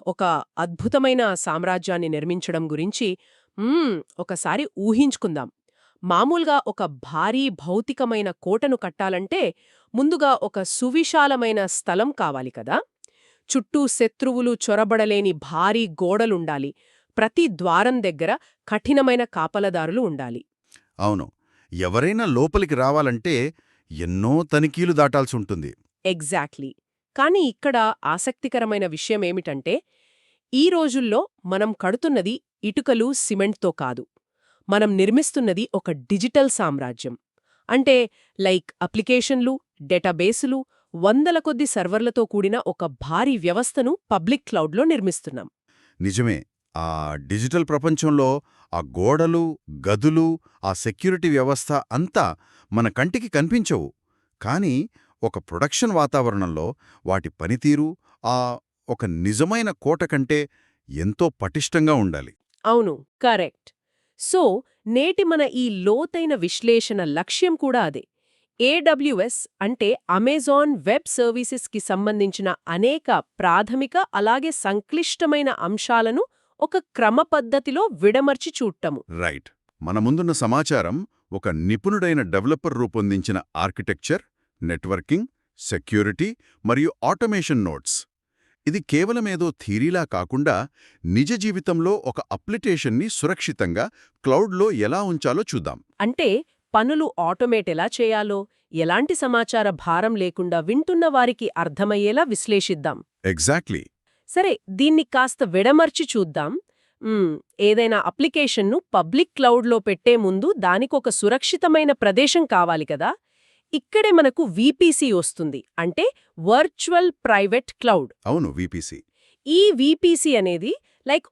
ఒక అద్భుతమైన సామ్రాజ్యాన్ని నిర్మించడం గురించి ఒకసారి ఊహించుకుందాం. మామూలుగా ఒక భారీ భౌతికమైన కోటను కట్టాలంటే ముందుగా ఒక సువిశాలమైన స్థలం కావాలి కదా! చుట్టూ శత్రువులు చొరబడలేని భారీ గోడలుండాలి. ప్రతి ద్వారం దగ్గర కఠినమైన కాపలదారులు ఉండాలి. అవును. ఎవరైనా లోపలికి రావాలంటే ఎన్నో తనిఖీలు దాటాల్సుంటుంది. ఎగ్జాక్ట్లీ. కానీ ఇక్కడ ఆసక్తికరమైన విషయమేమిటంటే, ఈ రోజుల్లో మనం కడుతున్నది ఇటుకలు, సిమెంట్‌తో కాదు. మనం నిర్మిస్తున్నది ఒక డిజిటల్ సామ్రాజ్యం. అంటే అప్లికేషన్లు, డేటాబేసులు, వందల కొద్ది సర్వర్లతో కూడిన ఒక భారీ వ్యవస్థను పబ్లిక్ క్లౌడ్‌లో నిర్మిస్తున్నాం. నిజమే. ఆ డిజిటల్ ప్రపంచంలో ఆ గోడలు, గదులు, ఆ సెక్యూరిటీ వ్యవస్థ అంతా మన కంటికి కనిపించవు. కానీ ఒక ప్రొడక్షన్ వాతావరణంలో వాటి పనితీరు ఆ ఒక నిజమైన కోట కంటే ఎంతో పటిష్టంగా ఉండాలి. అవును, కరెక్ట్. సో, నేటి మన ఈ లోతైన విశ్లేషణ లక్ష్యం కూడా అదే. ఏడబ్ల్యూఎస్ అంటే అమెజాన్ వెబ్ సర్వీసెస్కి సంబంధించిన అనేక ప్రాథమిక అలాగే సంక్లిష్టమైన అంశాలను ఒక క్రమపద్ధతిలో విడమర్చి చూడటము. రైట్. మన ముందున్న సమాచారం ఒక నిపుణుడైన డెవలపర్ రూపొందించిన ఆర్కిటెక్చర్, నెట్వర్కింగ్, సెక్యూరిటీ మరియు ఆటోమేషన్ నోట్స్. ఇది కేవలమేదో థీరీలా కాకుండా నిజ జీవితంలో ఒక అప్లికేషన్ని సురక్షితంగా క్లౌడ్లో ఎలా ఉంచాలో చూద్దాం. అంటే పనులు ఆటోమేట్ ఎలా చేయాలో, ఎలాంటి సమాచార భారం లేకుండా వింటున్న వారికి అర్థమయ్యేలా విశ్లేషిద్దాం. ఎగ్జాక్ట్లీ. సరే, దీన్ని కాస్త విడమర్చి చూద్దాం. ఏదైనా అప్లికేషన్ను పబ్లిక్ క్లౌడ్లో పెట్టే ముందు దానికొక సురక్షితమైన ప్రదేశం కావాలి కదా! ఇక్కడే మనకు వీపీసీ వస్తుంది. అంటే వర్చువల్ ప్రైవేట్ క్లౌడ్. అవును, వీపీసీ. ఈ వీపీసీ అనేది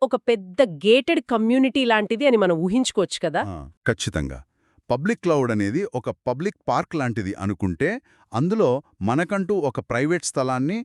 ఒక పెద్ద గేటెడ్ కమ్యూనిటీ లాంటిది అని మనం ఊహించుకోవచ్చు కదా! ఖచ్చితంగా. పబ్లిక్ క్లౌడ్ అనేది ఒక పబ్లిక్ పార్క్ లాంటిది అనుకుంటే, అందులో మనకంటూ ఒక ప్రైవేట్ స్థలాన్ని,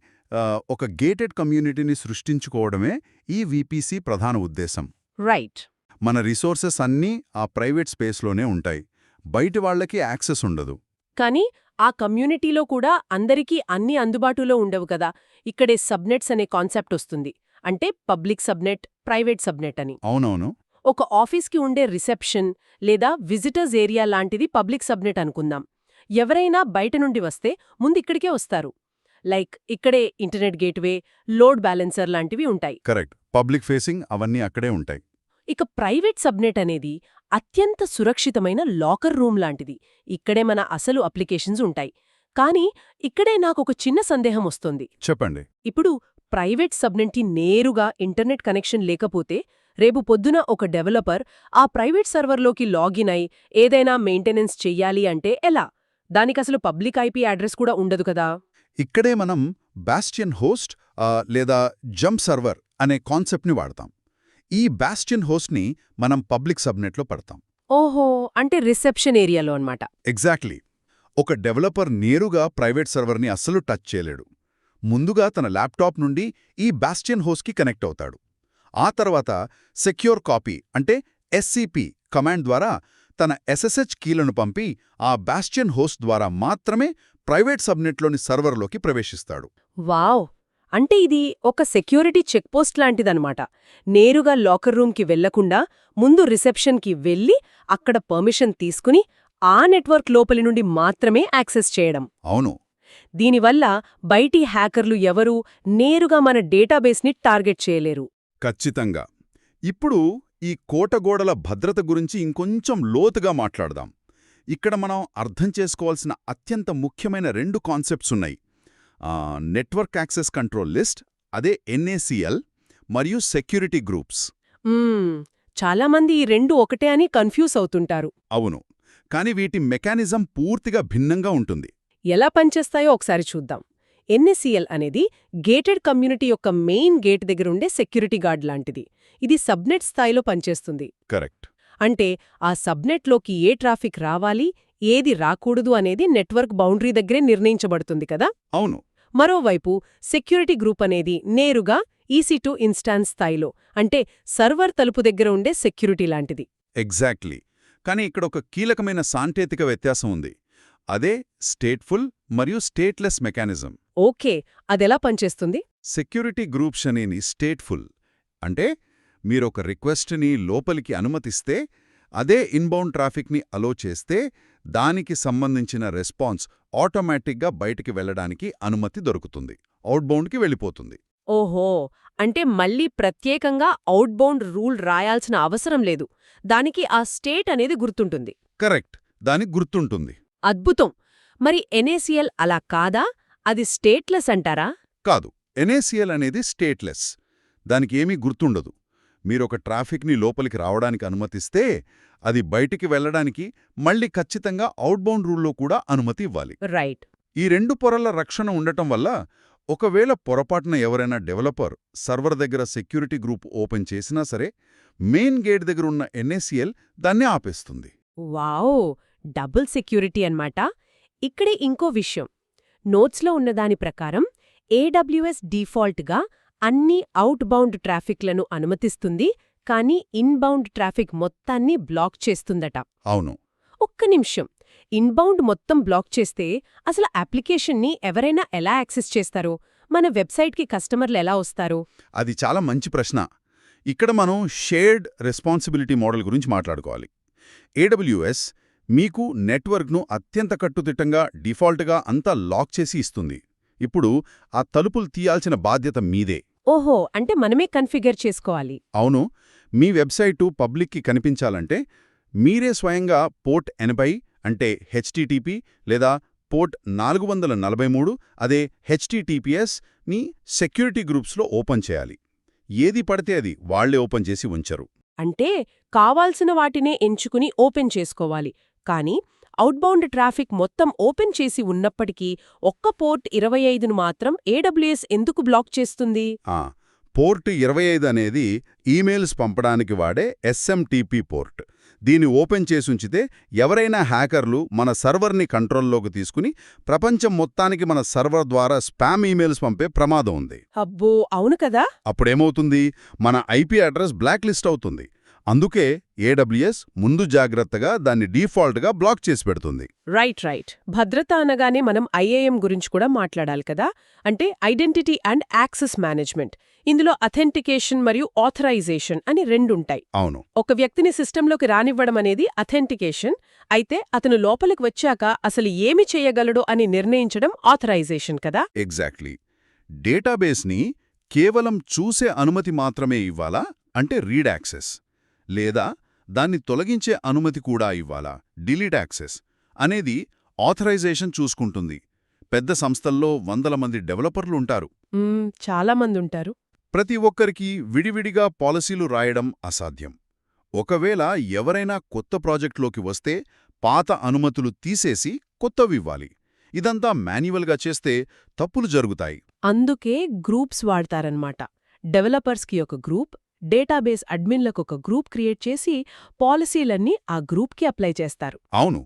ఒక గేటెడ్ కమ్యూనిటీని సృష్టించుకోవడమే ఈ వీపీసీ ప్రధాన ఉద్దేశం. రైట్. మన రిసోర్సెస్ అన్నీ ఆ ప్రైవేట్ స్పేస్లోనే ఉంటాయి. బయటి వాళ్లకి యాక్సెస్ ఉండదు. కానీ ఆ కమ్యూనిటీలో కూడా అందరికీ అన్ని అందుబాటులో ఉండవు కదా! ఇక్కడే సబ్నెట్స్ అనే కాన్సెప్ట్ వస్తుంది. అంటే పబ్లిక్ సబ్నెట్, ప్రైవేట్ సబ్నెట్ అని. అవునవును. ఒక ఆఫీస్కి ఉండే రిసెప్షన్ లేదా విజిటర్స్ ఏరియా లాంటిది పబ్లిక్ సబ్నెట్ అనుకుందాం. ఎవరైనా బయట నుండి వస్తే ముందు ఇక్కడికే వస్తారు. ఇక్కడే ఇంటర్నెట్ గేట్వే, లోడ్ బ్యాలెన్సర్ లాంటివి ఉంటాయి. కరెక్ట్. పబ్లిక్ ఫేసింగ్ అవన్నీ అక్కడే ఉంటాయి. ఇక ప్రైవేట్ సబ్నెట్ అనేది అత్యంత సురక్షితమైన లాకర్ రూమ్ లాంటిది. ఇక్కడే మన అసలు అప్లికేషన్స్ ఉంటాయి. కానీ ఇక్కడే నాకొక చిన్న సందేహం వస్తోంది. చెప్పండి. ఇప్పుడు ప్రైవేట్ సబ్నెట్కి నేరుగా ఇంటర్నెట్ కనెక్షన్ లేకపోతే రేపు పొద్దున ఒక డెవలపర్ ఆ ప్రైవేట్ సర్వర్లోకి లాగిన్ అయి ఏదైనా మెయింటెనెన్స్ చెయ్యాలి అంటే ఎలా? దానికసలు పబ్లిక్ ఐపీ అడ్రస్ కూడా ఉండదు కదా! ఇక్కడే మనం బాస్టియన్ హోస్ట్ లేదా జంప్ సర్వర్ అనే కాన్సెప్ట్ని వాడతాం. ఈ బాస్టియన్ హోస్ట్ని మనం పబ్లిక్ సబ్నెట్లో పడతాం. ఓహో, అంటే రిసెప్షన్ ఏరియాలో అన్నమాట. ఎగ్జాక్ట్లీ. ఒక డెవలపర్ నేరుగా ప్రైవేట్ సర్వర్ని అస్సలు టచ్ చేయలేడు. ముందుగా తన ల్యాప్టాప్ నుండి ఈ బాస్టియన్ హోస్ట్కి కనెక్ట్ అవుతాడు. ఆ తర్వాత సెక్యూర్ కాపీ అంటే ఎస్సిపి కమాండ్ ద్వారా తన ఎస్ఎస్హెచ్ కీలను పంపి ఆ బాస్టియన్ హోస్ట్ ద్వారా మాత్రమే ప్రైవేట్ సబ్నెట్లోని సర్వర్లోకి ప్రవేశిస్తాడు. వావ్! అంటే ఇది ఒక సెక్యూరిటీ చెక్పోస్ట్ లాంటిదన్నమాట. నేరుగా లాకర్ రూమ్కి వెళ్లకుండా ముందు రిసెప్షన్కి వెళ్ళి అక్కడ పర్మిషన్ తీసుకుని ఆ నెట్వర్క్ లోపలి నుండి మాత్రమే యాక్సెస్ చేయడం. అవును. దీనివల్ల బయటి హ్యాకర్లు ఎవరూ నేరుగా మన డేటాబేస్ని టార్గెట్ చేయలేరు. ఖచ్చితంగా. ఇప్పుడు ఈ కోటగోడల భద్రత గురించి ఇంకొంచెం లోతుగా మాట్లాడదాం. ఇక్కడ మనం అర్థం చేసుకోవాల్సిన అత్యంత ముఖ్యమైన 2 కాన్సెప్ట్స్ ఉన్నాయి. నెట్వర్క్ యాక్సెస్ కంట్రోల్ లిస్ట్, అదే ఎన్ఏసిఎల్, మరియు సెక్యూరిటీ గ్రూప్స్. చాలామంది ఈ 2 ఒకటే అని కన్ఫ్యూజ్ అవుతుంటారు. అవును. కానీ వీటి మెకానిజం పూర్తిగా భిన్నంగా ఉంటుంది. ఎలా పనిచేస్తాయో ఒకసారి చూద్దాం. ఎన్ఏసిఎల్ అనేది గేటెడ్ కమ్యూనిటీ యొక్క మెయిన్ గేట్ దగ్గరుండే సెక్యూరిటీ గార్డ్ లాంటిది. ఇది సబ్నెట్ స్థాయిలో పనిచేస్తుంది. కరెక్ట్. అంటే ఆ సబ్నెట్లోకి ఏ ట్రాఫిక్ రావాలి, ఏది రాకూడదు అనేది నెట్వర్క్ బౌండరీ దగ్గరే నిర్ణయించబడుతుంది కదా. అవును. మరోవైపు సెక్యూరిటీ గ్రూప్ అనేది నేరుగా EC2 ఇన్స్టాన్స్ స్థాయిలో, అంటే సర్వర్ తలుపు దగ్గర ఉండే సెక్యూరిటీ లాంటిది. ఎగ్జాక్ట్లీ. కానీ ఇక్కడ ఒక కీలకమైన సాంకేతిక వ్యత్యాసం ఉంది. అదే స్టేట్ఫుల్ మరియు స్టేట్లెస్ మెకానిజం. ఓకే, అదెలా పనిచేస్తుంది? సెక్యూరిటీ గ్రూప్స్ అనేని స్టేట్ఫుల్ అంటే మీరొక రిక్వెస్ట్ని లోపలికి అనుమతిస్తే, అదే ఇన్బౌండ్ ట్రాఫిక్ని అలో చేస్తే దానికి సంబంధించిన రెస్పాన్స్ ఆటోమేటిక్గా బయటికి వెళ్లడానికి అనుమతి దొరుకుతుంది, అవుట్బౌండ్కి వెళ్ళిపోతుంది. ఓహో, అంటే మళ్ళీ ప్రత్యేకంగా అవుట్బౌండ్ రూల్ రాయాల్సిన అవసరం లేదు. దానికి ఆ స్టేట్ అనేది గుర్తుంటుంది. కరెక్ట్, దానికి గుర్తుంటుంది. అద్భుతం. మరి ఎన్ఏసిఎల్ అలా కాదా? అది స్టేట్లెస్ అంటారా? కాదు, ఎన్ఏసిఎల్ అనేది స్టేట్లెస్. దానికి ఏమీ గుర్తుండదు. మీరొక ట్రాఫిక్ని లోపలికి రావడానికి అనుమతిస్తే అది బయటికి వెళ్లడానికి మళ్ళీ ఖచ్చితంగా అవుట్బౌండ్ రూల్లో కూడా అనుమతి ఇవ్వాలి. రైట్. ఈ రెండు పొరల రక్షణ ఉండటం వల్ల ఒకవేళ పొరపాటున ఎవరైనా డెవలపర్ సర్వర్ దగ్గర సెక్యూరిటీ గ్రూప్ ఓపెన్ చేసినా సరే, మెయిన్ గేట్ దగ్గర ఉన్న ఎన్ఏసిఎల్ దాన్ని ఆపేస్తుంది. వావ్, డబుల్ సెక్యూరిటీ అన్నమాట. ఇక్కడే ఇంకో విషయం. నోట్స్లో ఉన్నదాని ప్రకారం ఏడబ్ల్యూఎస్ డీఫాల్ట్గా అన్ని అవుట్బౌండ్ ట్రాఫిక్లను అనుమతిస్తుంది, కానీ ఇన్బౌండ్ ట్రాఫిక్ మొత్తాన్ని బ్లాక్ చేస్తుందట. అవును. ఒక్క నిమిషం. ఇన్బౌండ్ మొత్తం బ్లాక్ చేస్తే అసలు అప్లికేషన్ని ఎవరైనా ఎలా యాక్సెస్ చేస్తారో? మన వెబ్సైట్కి కస్టమర్లు ఎలా వస్తారు? అది చాలా మంచి ప్రశ్న. ఇక్కడ మనం షేర్డ్ రెస్పాన్సిబిలిటీ మోడల్ గురించి మాట్లాడుకోవాలి. ఏడబ్ల్యూఎస్ మీకు నెట్వర్క్ను అత్యంత కట్టుదిట్టంగా డిఫాల్ట్గా అంతా లాక్ చేసి ఇస్తుంది. ఇప్పుడు ఆ తలుపులు తీయాల్సిన బాధ్యత మీదే. ఓహో, అంటే మనమే కన్ఫిగర్ చేసుకోవాలి. అవును. మీ వెబ్సైటు పబ్లిక్కి కనిపించాలంటే మీరే స్వయంగా పోర్ట్ 80 అంటే హెచ్టిటిపి లేదా పోర్ట్ 443 అదే హెచ్టిటిపిఎస్ ని సెక్యూరిటీ గ్రూప్స్లో ఓపెన్ చేయాలి. ఏది పడితే అది వాళ్లే ఓపెన్ చేసి ఉంచరు. అంటే కావాల్సిన వాటినే ఎంచుకుని ఓపెన్ చేసుకోవాలి. కానీ అవుట్బౌండ్ ట్రాఫిక్ మొత్తం ఓపెన్ చేసి ఉన్నప్పటికీ ఒక్క పోర్ట్ 25ను మాత్రం ఏడబ్ల్యూఎస్ ఎందుకు బ్లాక్ చేస్తుంది? పోర్ట్ 25 అనేది ఈమెయిల్స్ పంపడానికి వాడే ఎస్ఎంటిపి పోర్ట్. దీన్ని ఓపెన్ చేసుంచితే ఎవరైనా హ్యాకర్లు మన సర్వర్ని కంట్రోల్లోకి తీసుకుని ప్రపంచం మొత్తానికి మన సర్వర్ ద్వారా స్పామ్ ఈమెయిల్స్ పంపే ప్రమాదం ఉంది. అబ్బో, అవును కదా. అప్పుడేమవుతుంది? మన ఐపీ అడ్రస్ బ్లాక్ లిస్ట్ అవుతుంది. అందుకే ఏడబ్ల్యూఎస్ ముందు జాగ్రత్తగా దాన్ని డీఫాల్ట్గా బ్లాక్ చేసి పెడుతుంది. రైట్. భద్రత అనగానే మనం ఐఏఎం గురించి కూడా మాట్లాడాలి కదా. అంటే ఐడెంటిటీ అండ్ యాక్సెస్ మేనేజ్మెంట్. ఇందులో అథెంటికేషన్ మరియు ఆథరైజేషన్ అని రెండుంటాయి. అవును. ఒక వ్యక్తిని సిస్టంలోకి రానివ్వడం అనేది అథెంటికేషన్ అయితే, అతను లోపలికి వచ్చాక అసలు ఏమి చేయగలడో అని నిర్ణయించడం ఆథరైజేషన్ కదా. ఎగ్జాక్ట్లీ. డేటాబేస్ని కేవలం చూసే అనుమతి మాత్రమే ఇవ్వాలా అంటే రీడ్ యాక్సెస్, లేదా దాన్ని తొలగించే అనుమతి కూడా ఇవ్వాలా డిలీట్ యాక్సెస్ అనేది ఆథరైజేషన్ చూసుకుంటుంది. పెద్ద సంస్థల్లో వందల మంది డెవలపర్లు ఉంటారు. చాలా మంది ఉంటారు. ప్రతి ఒక్కరికి విడివిడిగా పాలసీలు రాయడం అసాధ్యం. ఒకవేళ ఎవరైనా కొత్త ప్రాజెక్టులోకి వస్తే పాత అనుమతులు తీసేసి కొత్తవివ్వాలి. ఇదంతా మాన్యువల్గా చేస్తే తప్పులు జరుగుతాయి. అందుకే గ్రూప్స్ వాడతారన్నమాట. డెవలపర్స్కి ఒక గ్రూప్, డేటాబేస్ అడ్మిన్లకొక గ్రూప్ క్రియేట్ చేసి పాలసీలన్నీ ఆ గ్రూప్కి అప్లై చేస్తారు. అవును,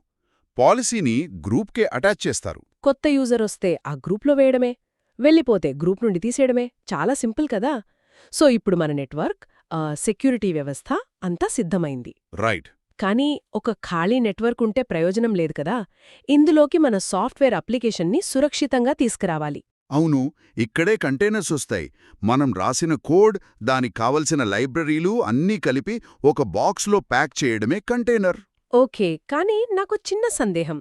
పాలసీని గ్రూప్కే అటాచ్ చేస్తారు. కొత్త యూజర్ వస్తే ఆ గ్రూప్లో వేయడమే, వెళ్ళిపోతే గ్రూప్ నుండి తీసేయడమే. చాలా సింపుల్ కదా. సో ఇప్పుడు మన నెట్వర్క్, సెక్యూరిటీ వ్యవస్థ అంతా సిద్ధమైంది. రైట్. కానీ ఒక ఖాళీ నెట్వర్క్ ఉంటే ప్రయోజనం లేదు కదా. ఇందులోకి మన సాఫ్ట్వేర్ అప్లికేషన్ని సురక్షితంగా తీసుకురావాలి. అవును, ఇక్కడే కంటైనర్స్ వస్తాయి. మనం రాసిన కోడ్, దానికి కావలసిన లైబ్రరీలు అన్నీ కలిపి ఒక బాక్స్లో ప్యాక్ చేయడమే కంటైనర్. ఓకే, కానీ నాకు చిన్న సందేహం.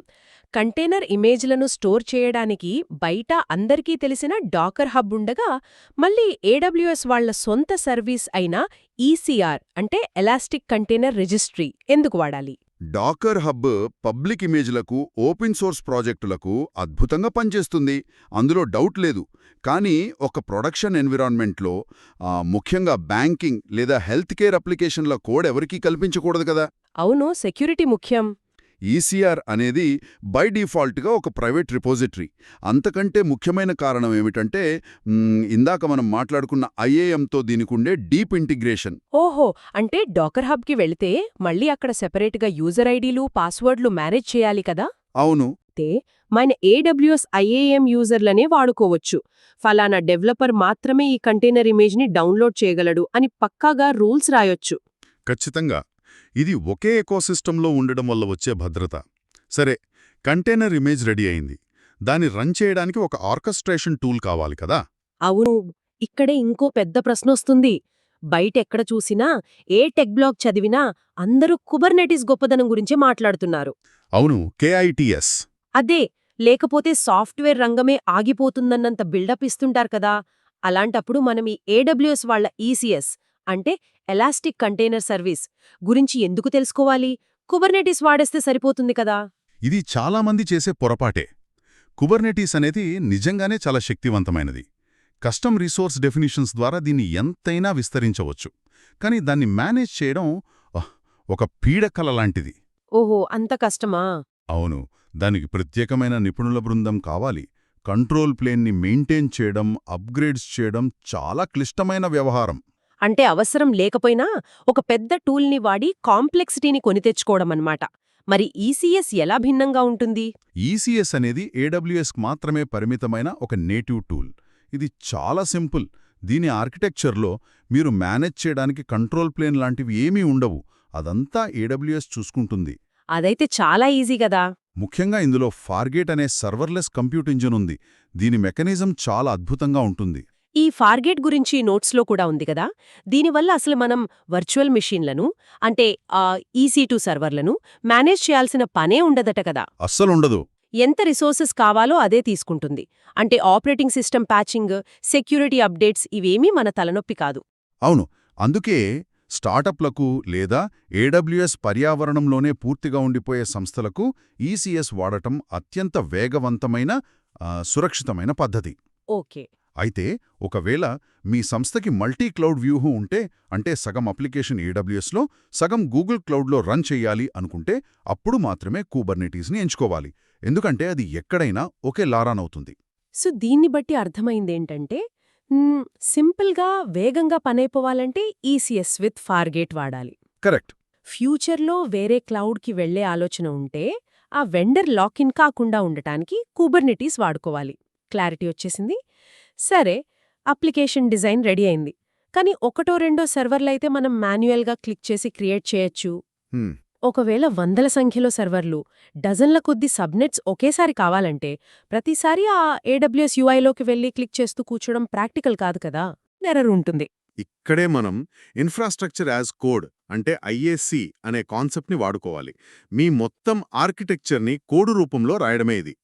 కంటైనర్ ఇమేజ్లను స్టోర్ చేయడానికి బయట అందరికీ తెలిసిన డాకర్ హబ్ ఉండగా, మళ్ళీ ఏడబ్ల్యూఎస్ వాళ్ల సొంత సర్వీస్ అయిన ఈసీఆర్ అంటే ఎలాస్టిక్ కంటైనర్ రిజిస్ట్రీ ఎందుకు వాడాలి? డాకర్ హబ్ పబ్లిక్ ఇమేజ్లకు, ఓపెన్ సోర్స్ ప్రాజెక్టులకు అద్భుతంగా పనిచేస్తుంది, అందులో డౌట్ లేదు. కానీ ఒక ప్రొడక్షన్ ఎన్విరాన్మెంట్లో, ముఖ్యంగా బ్యాంకింగ్ లేదా హెల్త్ కేర్ అప్లికేషన్ల కోడ్ ఎవరికీ కల్పించకూడదు కదా. అవును, సెక్యూరిటీ ముఖ్యం. ఈసీఆర్ అనేది బై డిఫాల్ట్గా ఒక ప్రైవేట్ రిపోజిటరీ. అంతకంటే ముఖ్యమైన కారణం ఏమిటంటే ఇందాక మనం మాట్లాడుకున్న ఐఏఎంతో దీనికుండే డీప్ ఇంటిగ్రేషన్. ఓహో, అంటే డాకర్ హబ్కి వెళితే మళ్ళీ అక్కడ సెపరేట్గా యూజర్ ఐడీలు, పాస్వర్డ్లు మేనేజ్ చేయాలి కదా. అవును. మన ఏడబ్ల్యూఎస్ ఐఏఎం యూజర్లనే వాడుకోవచ్చు. ఫలానా డెవలపర్ మాత్రమే ఈ కంటైనర్ ఇమేజ్ని డౌన్లోడ్ చేయగలడు అని పక్కాగా రూల్స్ రాయొచ్చు. ఖచ్చితంగా. ఇది ఒకే ఎకోసిస్టంలో ఉండడం వల్ల వచ్చే భద్రత. సరే, కంటైనర్ ఇమేజ్ రెడీ అయింది. దాన్ని రన్ చేయడానికి ఒక ఆర్కెస్ట్రేషన్ టూల్ కావాలి కదా. అవును, ఇక్కడే ఇంకో పెద్ద ప్రశ్నొస్తుంది. బయటెక్కడ చూసినా, ఏ టెక్ బ్లాగ్ చదివినా అందరూ కుబర్నెటిస్ గొప్పదనం గురించే మాట్లాడుతున్నారు. అవును, KITS. అదే, లేకపోతే సాఫ్ట్వేర్ రంగమే ఆగిపోతుందన్నంత బిల్డప్ ఇస్తుంటారు కదా. అలాంటప్పుడు మనం ఈ AWS వాళ్ళ ECS అంటే ఎలాస్టిక్ కంటైనర్ సర్వీస్ గురించి ఎందుకు తెలుసుకోవాలి? కుబర్నెటిస్ వాడేస్తే సరిపోతుంది కదా. ఇది చాలామంది చేసే పొరపాటే. కుబర్నెటీస్ అనేది నిజంగానే చాలా శక్తివంతమైనది. కస్టమ్ రిసోర్స్ డెఫినిషన్స్ ద్వారా దీన్ని ఎంతైనా విస్తరించవచ్చు. కానీ దాన్ని మేనేజ్ చేయడం ఒక పీడకల లాంటిది. ఓహో, అంత కష్టమా? అవును, దానికి ప్రత్యేకమైన నిపుణుల బృందం కావాలి. కంట్రోల్ ప్లేన్ని మెయింటైన్ చేయడం, అప్గ్రేడ్స్ చేయడం చాలా క్లిష్టమైన వ్యవహారం. అంటే అవసరం లేకపోయినా ఒక పెద్ద టూల్ని వాడి కాంప్లెక్సిటీని కొని తెచ్చుకోవడమన్నమాట. మరి ECS ఎలా భిన్నంగా ఉంటుంది? ECS అనేది AWS మాత్రమే పరిమితమైన ఒక నేటివ్ టూల్. ఇది చాలా సింపుల్. దీని ఆర్కిటెక్చర్లో మీరు మేనేజ్ చేయడానికి కంట్రోల్ ప్లేన్ లాంటివి ఏమీ ఉండవు. అదంతా AWS చూసుకుంటుంది. అదైతే చాలా ఈజీ కదా. ముఖ్యంగా ఇందులో ఫార్గేట్ అనే సర్వర్లెస్ కంప్యూట్ ఇంజిన్ ఉంది. దీని మెకానిజం చాలా అద్భుతంగా ఉంటుంది. ఈ ఫార్గేట్ గురించి నోట్స్లో కూడా ఉంది కదా. దీనివల్ల అసలు మనం వర్చువల్ మెషీన్లను అంటే EC2 సర్వర్లను మేనేజ్ చేయాల్సిన పనే ఉండదట కదా. అస్సలుండదు. ఎంత రిసోర్సెస్ కావాలో అదే తీసుకుంటుంది. అంటే operating system patching, security updates ఇవేమీ మన తలనొప్పి కాదు. అవును, అందుకే స్టార్టప్లకు లేదా AWS పర్యావరణంలోనే పూర్తిగా ఉండిపోయే సంస్థలకు ECS వాడటం అత్యంత వేగవంతమైన, సురక్షితమైన పద్ధతి. ఓకే. అయితే ఒకవేళ మీ సంస్థకి మల్టీ క్లౌడ్ వ్యూహం ఉంటే, అంటే సగం అప్లికేషన్ AWSలో, సగం గూగుల్ క్లౌడ్లో రన్ చెయ్యాలి అనుకుంటే అప్పుడు మాత్రమే కుబర్నెటీస్ని ఎంచుకోవాలి. ఎందుకంటే అది ఎక్కడైనా ఒకే లారానవుతుంది. సో దీన్ని బట్టి అర్థమైందేంటంటే సింపుల్గా వేగంగా పనైపోవాలంటే ECS విత్ ఫార్గేట్ వాడాలి. కరెక్ట్. ఫ్యూచర్లో వేరే క్లౌడ్కి వెళ్లే ఆలోచన ఉంటే ఆ వెండర్ లాకిన్ కాకుండా ఉండటానికి కుబర్నెటీస్ వాడుకోవాలి. క్లారిటీ వచ్చేసింది. సరే, అప్లికేషన్ డిజైన్ రెడీ అయింది. కానీ ఒకటో రెండో సర్వర్లైతే మనం మాన్యువల్గా క్లిక్ చేసి క్రియేట్ చేయొచ్చు. ఒకవేళ వందల సంఖ్యలో సర్వర్లు, డజన్ల కొద్ది సబ్నెట్స్ ఒకేసారి కావాలంటే ప్రతిసారి ఆ AWS UIలోకి వెళ్ళి క్లిక్ చేస్తూ కూర్చోడం ప్రాక్టికల్ కాదు కదా. ఎర్రర్ ఉంటుంది. ఇక్కడే మనం ఇన్ఫ్రాస్ట్రక్చర్ యాజ్ కోడ్ అంటే IAC అనే కాన్సెప్ట్ని వాడుకోవాలి. మీ మొత్తం ఆర్కిటెక్చర్ని కోడు రూపంలో రాయడమే ఇది.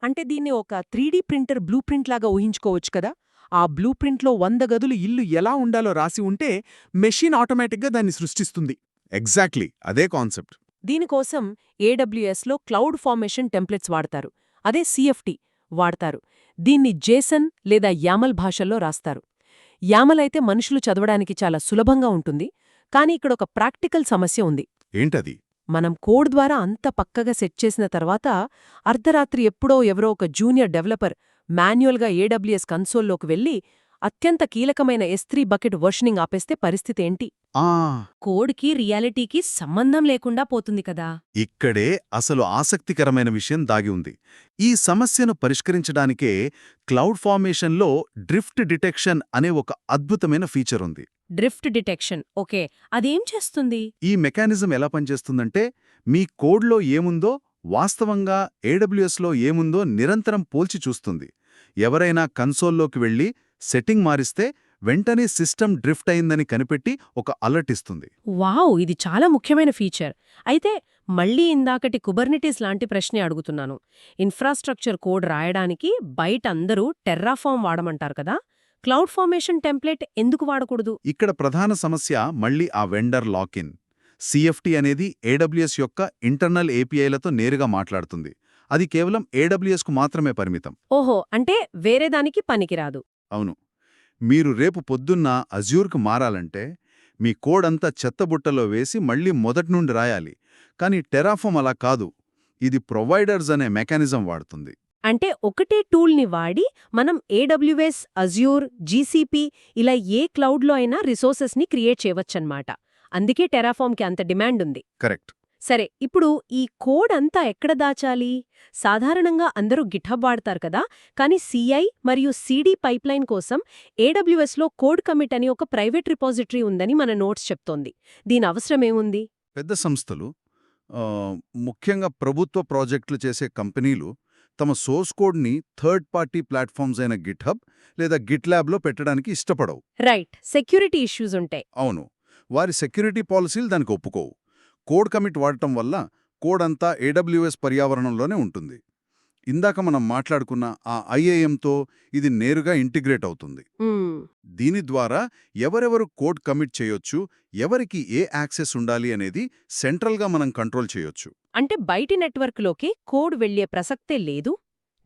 అంటే దీన్ని ఒక 3D ప్రింటర్ బ్లూ ప్రింట్ లాగా ఊహించుకోవచ్చు కదా. ఆ బ్లూ ప్రింట్లో 100 గదులు ఇల్లు ఎలా ఉండాలో రాసి ఉంటే మెషిన్ ఆటోమేటిక్గా దాన్ని సృష్టిస్తుంది. ఎగ్జాక్ట్లీ అదే కాన్సెప్ట్. దీనికోసం AWSలో క్లౌడ్ ఫార్మేషన్ టెంప్లెట్స్ వాడతారు. అదే CFT వాడతారు. దీన్ని JSON లేదా YAML భాషల్లో రాస్తారు. YAML అయితే మనుషులు చదవడానికి చాలా సులభంగా ఉంటుంది. కానీ ఇక్కడ ఒక ప్రాక్టికల్ సమస్య ఉంది. ఏంటది? మనం కోడ్ ద్వారా అంత పక్కగా సెట్ చేసిన తర్వాత అర్ధరాత్రి ఎప్పుడో ఎవరో ఒక జూనియర్ డెవలపర్ మాన్యువల్గా AWS కన్సోల్లోకి వెళ్ళి అత్యంత కీలకమైన S3 బకెట్ వర్షనింగ్ ఆపేస్తే పరిస్థితేంటి? కోడ్కి రియాలిటీకి సంబంధం లేకుండా పోతుంది కదా. ఇక్కడే అసలు ఆసక్తికరమైన విషయం దాగి ఉంది. ఈ సమస్యను పరిష్కరించడానికే క్లౌడ్ ఫార్మేషన్లో డ్రిఫ్ట్ డిటెక్షన్ అనే ఒక అద్భుతమైన ఫీచర్ ఉంది. డ్రిఫ్ట్ డిటెక్షన్, ఓకే, అదేం చేస్తుంది? ఈ మెకానిజం ఎలా పనిచేస్తుందంటే, మీ కోడ్లో ఏముందో వాస్తవంగా AWSలో ఏముందో నిరంతరం పోల్చి చూస్తుంది. ఎవరైనా కన్సోల్లోకి వెళ్ళి సెట్టింగ్ మారిస్తే వెంటనే సిస్టమ్ డ్రిఫ్ట్ అయిందని కనిపెట్టి ఒక అలర్ట్ ఇస్తుంది. వావ్, ఇది చాలా ముఖ్యమైన ఫీచర్. అయితే మళ్ళీ ఇందాకటి కుబర్నెటీస్ లాంటి ప్రశ్నే అడుగుతున్నాను. ఇన్ఫ్రాస్ట్రక్చర్ కోడ్ రాయడానికి బయట అందరూ టెర్రాఫార్మ్ వాడమంటారు కదా. క్లౌడ్ ఫార్మేషన్ టెంప్లెట్ ఎందుకు వాడకూడదు? ఇక్కడ ప్రధాన సమస్య మళ్ళీ ఆ వెండర్ లాకిన్. CFT అనేది AWS యొక్క ఇంటర్నల్ APIలతో నేరుగా మాట్లాడుతుంది. అది కేవలం AWSకు మాత్రమే పరిమితం. ఓహో, అంటే వేరేదానికి పనికిరాదు. అవును. మీరు రేపు పొద్దున్న అజ్యూర్కు మారాలంటే మీ కోడ్ అంతా చెత్తబుట్టలో వేసి మళ్ళీ మొదటి రాయాలి. కానీ టెరాఫార్మ్ అలా కాదు. ఇది ప్రొవైడర్స్ అనే మెకానిజం వాడుతుంది. అంటే ఒకటే టూల్ని వాడి మనం AWS, అజ్యూర్, GCP ఇలా ఏ క్లౌడ్లో అయినా రిసోర్సెస్ని క్రియేట్ చేయవచ్చన్నమాట. అందుకే టెరాఫార్మ్కి అంత డిమాండ్ ఉంది. కరెక్ట్. సరే, ఇప్పుడు ఈ కోడ్ అంతా ఎక్కడ దాచాలి? సాధారణంగా అందరూ గిట్హబ్ వాడతారు కదా. కానీ CI మరియు CD పైప్లైన్ కోసం AWSలో కోడ్ కమిట్ అని ఒక ప్రైవేట్ రిపాజిటరీ ఉందని మన నోట్స్ చెప్తోంది. దీని అవసరమేముంది? పెద్ద సంస్థలు ఆ, ముఖ్యంగా ప్రభుత్వ ప్రాజెక్టులు చేసే కంపెనీలు తమ సోర్స్ కోడ్ని థర్డ్ పార్టీ ప్లాట్ఫామ్స్ అయిన గిట్హబ్ లేదా గిట్లాబ్లో పెట్టడానికి ఇష్టపడవు. రైట్, సెక్యూరిటీ ఇష్యూస్ ఉంటాయి. అవును, వారి సెక్యూరిటీ పాలసీలు దానికి ఒప్పుకోవు. కోడ్ కమిట్ వాడటం వల్ల కోడ్ అంతా AWS పర్యావరణంలోనే ఉంటుంది. ఇందాక మనం మాట్లాడుకున్న ఆ IAMతో ఇది నేరుగా ఇంటిగ్రేట్ అవుతుంది. మ్మ్. దీని ద్వారా ఎవరెవరు కోడ్ కమిట్ చేయొచ్చు, ఎవరికి ఏ యాక్సెస్ ఉండాలి అనేది సెంట్రల్గా మనం కంట్రోల్ చేయొచ్చు. అంటే బయటి నెట్వర్క్లోకి కోడ్ వెళ్లే ప్రసక్తే లేదు.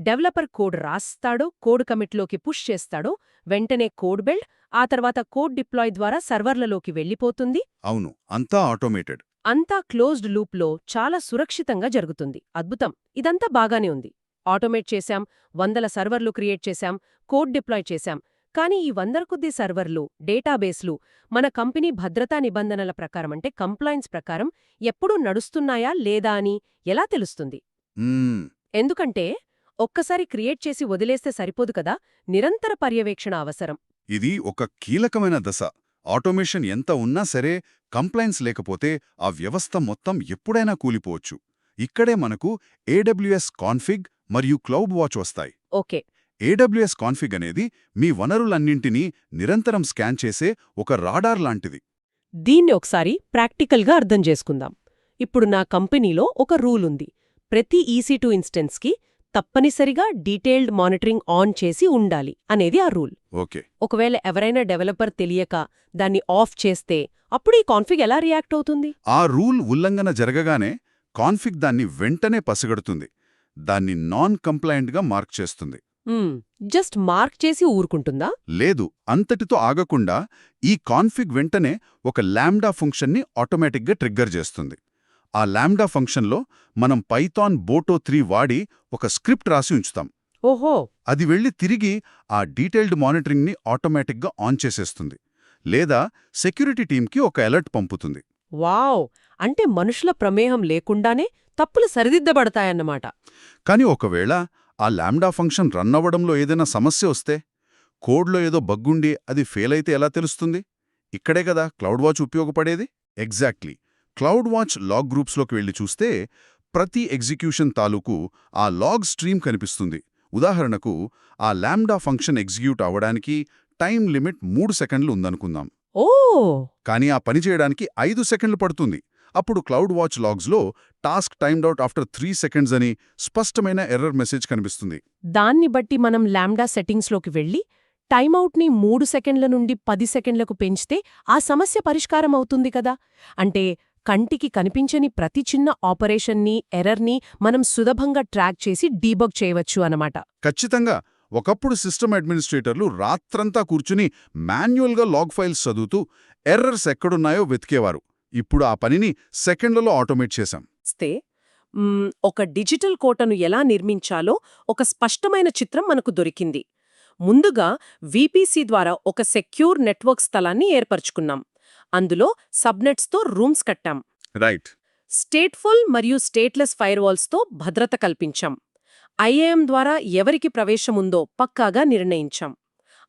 డెవలపర్ కోడ్ రాస్తాడో, కోడ్ కమిట్లోకి పుష్ చేస్తాడో, వెంటనే కోడ్ బిల్డ్, ఆ తర్వాత కోడ్ డిప్లాయ్ ద్వారా సర్వర్లలోకి వెళ్ళిపోతుంది. అవును, అంతా ఆటోమేటెడ్. అంతా క్లోజ్డ్ లూప్లో చాలా సురక్షితంగా జరుగుతుంది. అద్భుతం. ఇదంతా బాగానే ఉంది. ఆటోమేట్ చేశాం, 100 సర్వర్లు క్రియేట్ చేశాం, కోడ్ డిప్లాయ్ చేశాం. కానీ ఈ 100 కొద్ది సర్వర్లు, డేటాబేస్లు మన కంపెనీ భద్రతా నిబంధనల ప్రకారం అంటే కంప్లైన్స్ ప్రకారం ఎప్పుడూ నడుస్తున్నాయా లేదా అని ఎలా తెలుస్తుంది? మ్మ్. ఎందుకంటే ఒక్కసారి క్రియేట్ చేసి వదిలేస్తే సరిపోదు కదా, నిరంతర పర్యవేక్షణ అవసరం. ఇది ఒక కీలకమైన దశ. ఆటోమేషన్ ఎంత ఉన్నా సరే కంప్లైన్స్ లేకపోతే ఆ వ్యవస్థ మొత్తం ఎప్పుడైనా కూలిపోవచ్చు. ఇక్కడే మనకు AWS కాన్ఫిగ్ మరియు క్లౌడ్ వాచ్ వస్తాయి. ఓకే. AWS కాన్ఫిగ్ అనేది మీ వనరులన్నింటినీ నిరంతరం స్కాన్ చేసే ఒక రాడార్ లాంటిది. దీన్ని ఒకసారి ప్రాక్టికల్గా అర్థం చేసుకుందాం. ఇప్పుడు నా కంపెనీలో ఒక రూల్ ఉంది. ప్రతి EC2 ఇన్స్టెన్స్కి తప్పనిసరిగా డీటెయిల్డ్ మానిటరింగ్ ఆన్ చేసి ఉండాలి అనేది ఆ రూల్. ఓకే. ఒకవేళ ఎవరైనా డెవలపర్ తెలియక దాన్ని ఆఫ్ చేస్తే అప్పుడు ఈ కాన్ఫిగ్ ఎలా రియాక్ట్ అవుతుంది? ఆ రూల్ ఉల్లంఘన జరగగానే కాన్ఫిగ్ దాన్ని వెంటనే పసిగడుతుంది. దాన్ని నాన్ కంప్లైంట్గా మార్క్ చేస్తుంది. జస్ట్ మార్క్ చేసి ఊరుకుంటుందా? లేదు, అంతటితో ఆగకుండా ఈ కాన్ఫిగ్ వెంటనే ఒక లాంబ్డా ఫంక్షన్ని ఆటోమేటిక్గా ట్రిగ్గర్ చేస్తుంది. ఆ లాంబ్డా ఫంక్షన్లో మనం పైథాన్ బోటో 3 వాడి ఒక స్క్రిప్ట్ రాసి ఉంచుతాం. ఓహో. అది వెళ్ళి తిరిగి ఆ డీటెయిల్డ్ మానిటరింగ్ని ఆటోమేటిక్గా ఆన్ చేసేస్తుంది. లేదా సెక్యూరిటీ టీంకి ఒక అలర్ట్ పంపుతుంది. వావ్! అంటే మనుషుల ప్రమేహం లేకుండానే తప్పులు సరిదిద్దబడతాయన్నమాట. కానీ ఒకవేళ ఆ లాంబ్డా ఫంక్షన్ రన్ అవ్వడంలో ఏదైనా సమస్య వస్తే, కోడ్లో ఏదో బగ్గుండి అది ఫెయిల్ అయితే ఎలా తెలుస్తుంది? ఇక్కడే కదా క్లౌడ్ వాచ్ ఉపయోగపడేది. ఎగ్జాక్ట్లీ. క్లౌడ్ వాచ్ లాగ్ గ్రూప్స్లోకి వెళ్ళి చూస్తే ప్రతి ఎగ్జిక్యూషన్ తాలూకు ఆ లాగ్ స్ట్రీమ్ కనిపిస్తుంది. ఉదాహరణకు ఆ లాంబ్డా ఫంక్షన్ ఎగ్జిక్యూట్ అవ్వడానికి టైం లిమిట్ 3 సెకండ్లు ఉందనుకుందాం. ఓ. కానీ ఆ పని చేయడానికి 5 సెకండ్లు పడుతుంది. అప్పుడు క్లౌడ్ వాచ్ లాగ్స్లో task timed out after 3 seconds అని స్పష్టమైన ఎర్రర్ మెసేజ్ కనిపిస్తుంది. దాన్ని బట్టి మనం లాంబ్డా సెట్టింగ్స్లోకి వెళ్ళి టైమౌట్ని 3 సెకండ్ల నుండి 10 సెకండ్లకు పెంచితే ఆ సమస్య పరిష్కారం అవుతుంది కదా. అంటే కంటికి కనిపించని ప్రతి చిన్న ఆపరేషన్ని, ఎర్రర్ని మనం సులభంగా ట్రాక్ చేసి డీబగ్ చేయవచ్చు అన్నమాట. ఖచ్చితంగా. ఒకప్పుడు సిస్టమ్ అడ్మినిస్ట్రేటర్లు రాత్రంతా కూర్చుని మాన్యువల్గా లాగ్ ఫైల్స్ చదువుతూ ఎర్రర్స్ ఎక్కడున్నాయో వెతికేవారు. ఇప్పుడు ఆ పనిని సెకండ్లలో ఆటోమేట్ చేశాం. ఒక డిజిటల్ కోటను ఎలా నిర్మించాలో ఒక స్పష్టమైన చిత్రం మనకు దొరికింది. ముందుగా VPC ద్వారా ఒక సెక్యూర్ నెట్వర్క్ స్థలాన్ని ఏర్పరచుకున్నాం. అందులో సబ్నెట్స్తో రూమ్స్ కట్టాం. రైట్. స్టేట్ఫుల్ మరియు స్టేట్లెస్ ఫైర్వాల్స్తో భద్రత కల్పించాం. IAM ద్వారా ఎవరికి ప్రవేశముందో పక్కాగా నిర్ణయించాం.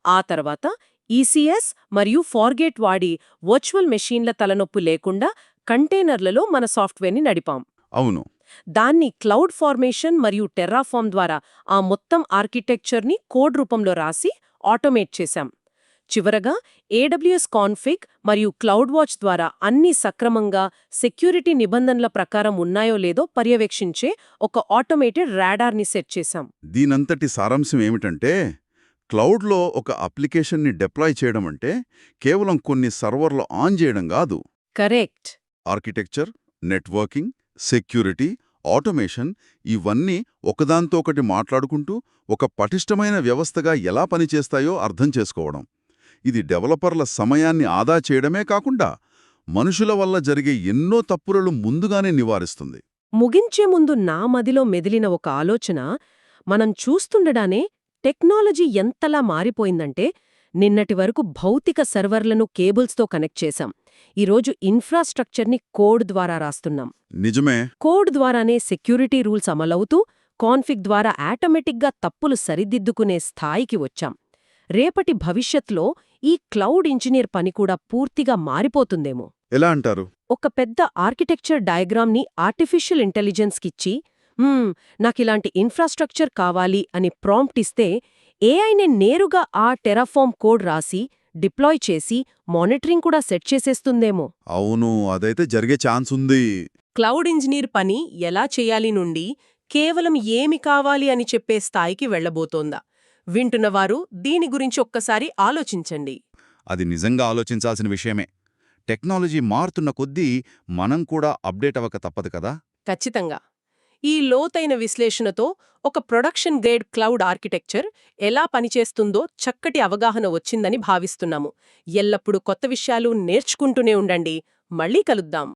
ఆ తర్వాత ECS మరియు ఫార్గేట్ వాడి వర్చువల్ మెషీన్ల తలనొప్పు లేకుండా కంటైనర్లలో మన సాఫ్ట్వేర్ని నడిపాం. అవును. దాన్ని క్లౌడ్ ఫార్మేషన్ మరియు టెర్రాఫార్మ్ ద్వారా ఆ మొత్తం ఆర్కిటెక్చర్ని కోడ్ రూపంలో రాసి ఆటోమేట్ చేశాం. చివరగా AWS కాన్ఫిగ్ మరియు క్లౌడ్ వాచ్ ద్వారా అన్ని సక్రమంగా సెక్యూరిటీ నిబంధనల ప్రకారం ఉన్నాయో లేదో పర్యవేక్షించే ఒక ఆటోమేటెడ్ రాడార్ని సెట్ చేశాం. దీనంతటి సారాంశం ఏమిటంటే, క్లౌడ్లో ఒక అప్లికేషన్ని డిప్లాయ్ చేయడం అంటే కేవలం కొన్ని సర్వర్లు ఆన్ చేయడం కాదు. Correct. Architecture, networking, security, automation ఇవన్నీ ఒకదాంతో ఒకటి మాట్లాడుకుంటూ ఒక పటిష్టమైన వ్యవస్థగా ఎలా పనిచేస్తాయో అర్థం చేసుకోవడం. ఇది డెవలపర్ల సమయాన్ని ఆదా చేయడమే కాకుండా మనుషుల వల్ల జరిగే ఎన్నో తప్పులను ముందుగానే నివారిస్తుంది. ముగించే ముందు నా మదిలో మెదిలిన ఒక ఆలోచన, మనం చూస్తుండడానే టెక్నాలజీ ఎంతలా మారిపోయిందంటే, నిన్నటి వరకు భౌతిక సర్వర్లను కేబుల్స్తో కనెక్ట్ చేశాం. ఈరోజు ఇన్ఫ్రాస్ట్రక్చర్ని కోడ్ ద్వారా రాస్తున్నాం. నిజమే. కోడ్ ద్వారానే సెక్యూరిటీ రూల్స్ అమలవుతూ కాన్ఫిగ్ ద్వారా ఆటోమేటిక్గా తప్పులు సరిదిద్దుకునే స్థాయికి వచ్చాం. రేపటి భవిష్యత్లో ఈ క్లౌడ్ ఇంజనీర్ పని కూడా పూర్తిగా మారిపోతుందేమో. ఎలా అంటారు? ఒక పెద్ద ఆర్కిటెక్చర్ డయాగ్రామ్ని ఆర్టిఫిషియల్ ఇంటెలిజెన్స్కిచ్చి నాకిలాంటి ఇన్ఫ్రాస్ట్రక్చర్ కావాలి అని ప్రాంప్ట్ ఇస్తే ఏఐనే నేరుగా ఆ టెరాఫార్మ్ కోడ్ రాసి డిప్లాయ్ చేసి మానిటరింగ్ కూడా సెట్ చేసేస్తుందేమో. అవును, అదైతే జరిగే ఛాన్స్ ఉంది. క్లౌడ్ ఇంజనీర్ పని ఎలా చేయాలి నుండి కేవలం ఏమి కావాలి అని చెప్పే స్థాయికి వెళ్లబోతోందా? వింటున్నవారు దీని గురించి ఒక్కసారి ఆలోచించండి. అది నిజంగా ఆలోచించాల్సిన విషయమే. టెక్నాలజీ మారుతున్న కొద్దీ మనం కూడా అప్డేట్ అవ్వక తప్పదు కదా. ఖచ్చితంగా. ఈ లోతైన విశ్లేషణతో ఒక ప్రొడక్షన్ గ్రేడ్ క్లౌడ్ ఆర్కిటెక్చర్ ఎలా పనిచేస్తుందో చక్కటి అవగాహన వచ్చిందని భావిస్తున్నాము. ఎల్లప్పుడూ కొత్త విషయాలు నేర్చుకుంటూనే ఉండండి. మళ్ళీ కలుద్దాం.